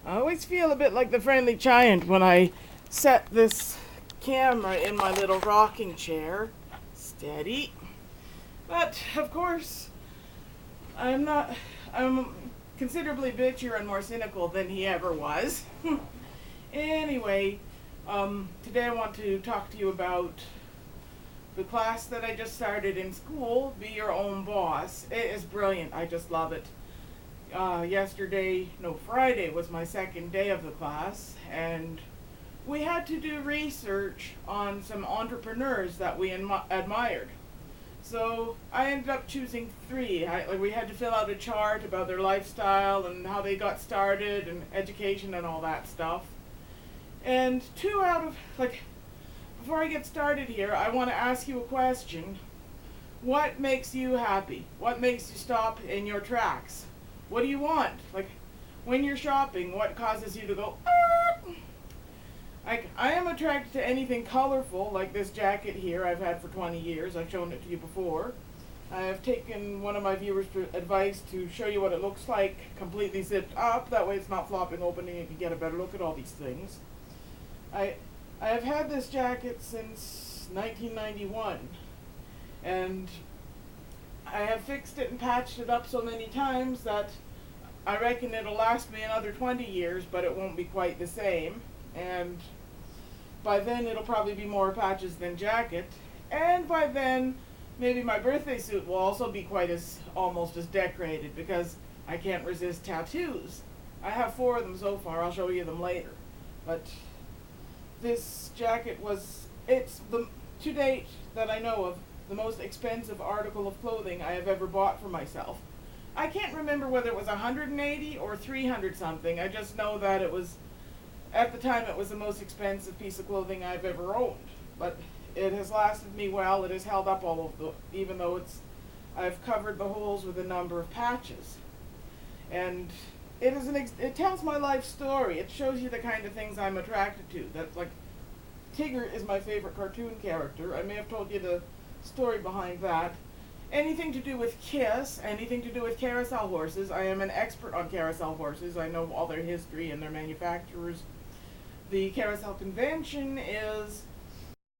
I always feel a bit like the friendly giant when I set this camera in my little rocking chair. Steady. But, of course, I'm not. I'm considerably bitchier and more cynical than he ever was. Anyway, today I want to talk to you about the class that I just started in school, Be Your Own Boss. It is brilliant. I just love it. Friday was my second day of the class, and we had to do research on some entrepreneurs that we admired. So I ended up choosing three. We had to fill out a chart about their lifestyle and how they got started and education and all that stuff. And before I get started here, I want to ask you a question. What makes you happy? What makes you stop in your tracks? What do you want? Like, when you're shopping, what causes you to go, ah? I am attracted to anything colorful, like this jacket here I've had for 20 years. I've shown it to you before. I have taken one of my viewers' advice to show you what it looks like completely zipped up. That way it's not flopping open and you can get a better look at all these things. I have had this jacket since 1991, and I have fixed it and patched it up so many times that I reckon it'll last me another 20 years, but it won't be quite the same. And by then it'll probably be more patches than jacket. And by then, maybe my birthday suit will also be almost as decorated, because I can't resist tattoos. I have 4 of them so far. I'll show you them later. But this jacket to date that I know of, the most expensive article of clothing I have ever bought for myself. I can't remember whether it was 180 or 300 something. I just know that at the time it was the most expensive piece of clothing I've ever owned. But it has lasted me well. It has held up even though I've covered the holes with a number of patches. And it tells my life story. It shows you the kind of things I'm attracted to. That's like, Tigger is my favorite cartoon character. I may have told you the story behind that. Anything to do with Kiss, anything to do with carousel horses. I am an expert on carousel horses. I know all their history and their manufacturers. The carousel convention is